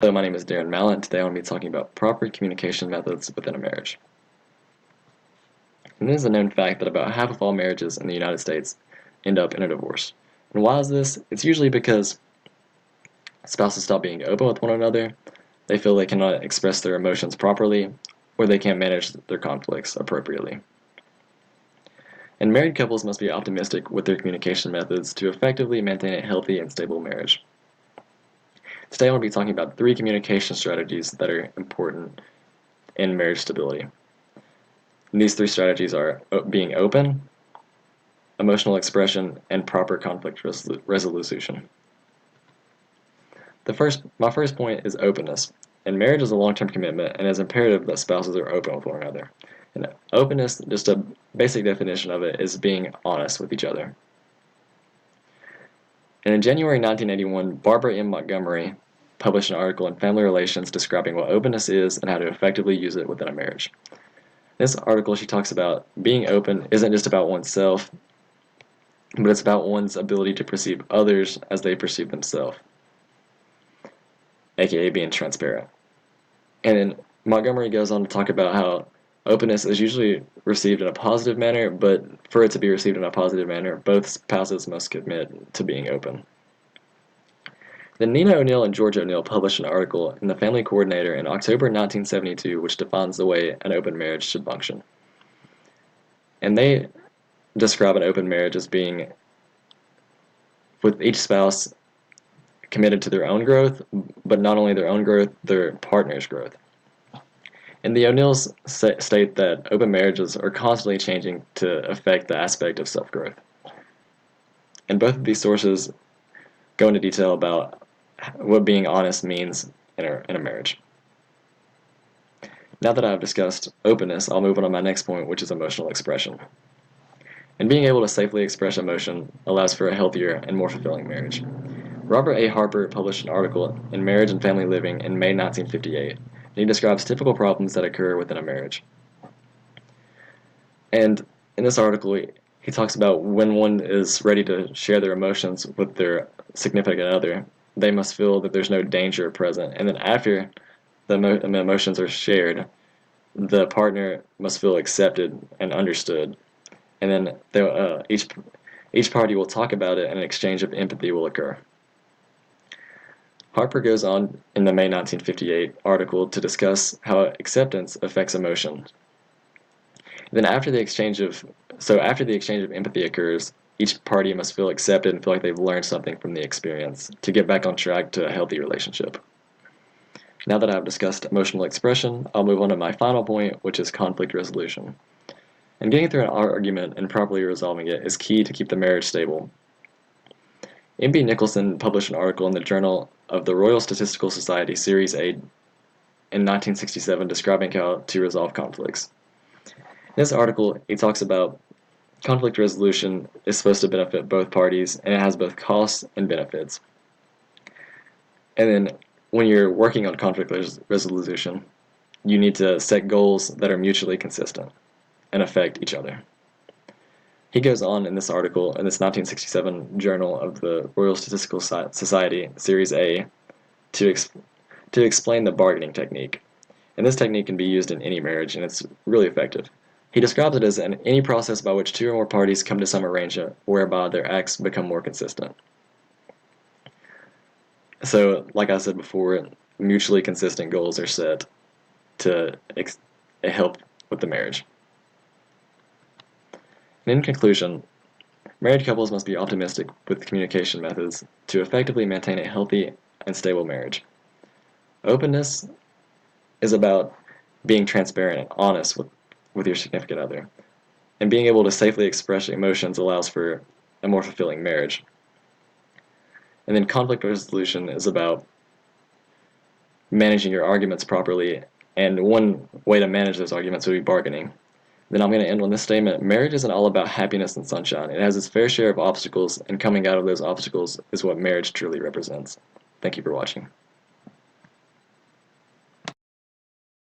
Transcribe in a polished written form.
Hello, my name is Darren Mallett, and today I want to be talking about proper communication methods within a marriage. And it is a known fact that about half of all marriages in the United States end up in a divorce. And why is this? It's usually because spouses stop being open with one another, they feel they cannot express their emotions properly, or they can't manage their conflicts appropriately. And married couples must be optimistic with their communication methods to effectively maintain a healthy and stable marriage. Today I want to be talking about 3 communication strategies that are important in marriage stability. And these 3 strategies are being open, emotional expression, and proper conflict resolution. My first point is openness. And marriage is a long-term commitment, and it's imperative that spouses are open with one another. And openness, just a basic definition of it, is being honest with each other. And in January 1981, Barbara M. Montgomery published an article in Family Relations describing what openness is and how to effectively use it within a marriage. In this article, she talks about being open isn't just about oneself, but it's about one's ability to perceive others as they perceive themselves, aka being transparent. And then Montgomery goes on to talk about how openness is usually received in a positive manner, but for it to be received in a positive manner, both spouses must commit to being open. Then Nina O'Neill and George O'Neill published an article in the Family Coordinator in October 1972 which defines the way an open marriage should function. And they describe an open marriage as being with each spouse committed to their own growth, but not only their own growth, their partner's growth. And the O'Neills state that open marriages are constantly changing to affect the aspect of self-growth. And both of these sources go into detail about what being honest means in a marriage. Now that I've discussed openness, I'll move on to my next point, which is emotional expression. And being able to safely express emotion allows for a healthier and more fulfilling marriage. Robert A. Harper published an article in Marriage and Family Living in May 1958, and he describes typical problems that occur within a marriage. And in this article, he talks about when one is ready to share their emotions with their significant other, they must feel that there's no danger present. And then after the emotions are shared, the partner must feel accepted and understood. And then each party will talk about it and an exchange of empathy will occur. Harper goes on in the May 1958 article to discuss how acceptance affects emotion. Then after the exchange of empathy occurs, each party must feel accepted and feel like they've learned something from the experience to get back on track to a healthy relationship. Now that I've discussed emotional expression, I'll move on to my final point, which is conflict resolution. And getting through an argument and properly resolving it is key to keep the marriage stable. M.B. Nicholson published an article in the Journal of the Royal Statistical Society, Series A, in 1967 describing how to resolve conflicts. In this article, he talks about conflict resolution is supposed to benefit both parties, and it has both costs and benefits. And then when you're working on conflict resolution, you need to set goals that are mutually consistent and affect each other. He goes on in this article, in this 1967 Journal of the Royal Statistical Society, Series A, to explain the bargaining technique. And this technique can be used in any marriage, and it's really effective. He describes it as any process by which 2 or more parties come to some arrangement whereby their acts become more consistent. So, like I said before, mutually consistent goals are set to help with the marriage. And in conclusion, married couples must be optimistic with communication methods to effectively maintain a healthy and stable marriage. Openness is about being transparent and honest with your significant other. And being able to safely express emotions allows for a more fulfilling marriage. And then conflict resolution is about managing your arguments properly, and one way to manage those arguments would be bargaining. Then I'm going to end on this statement. Marriage isn't all about happiness and sunshine. It has its fair share of obstacles, and coming out of those obstacles is what marriage truly represents. Thank you for watching.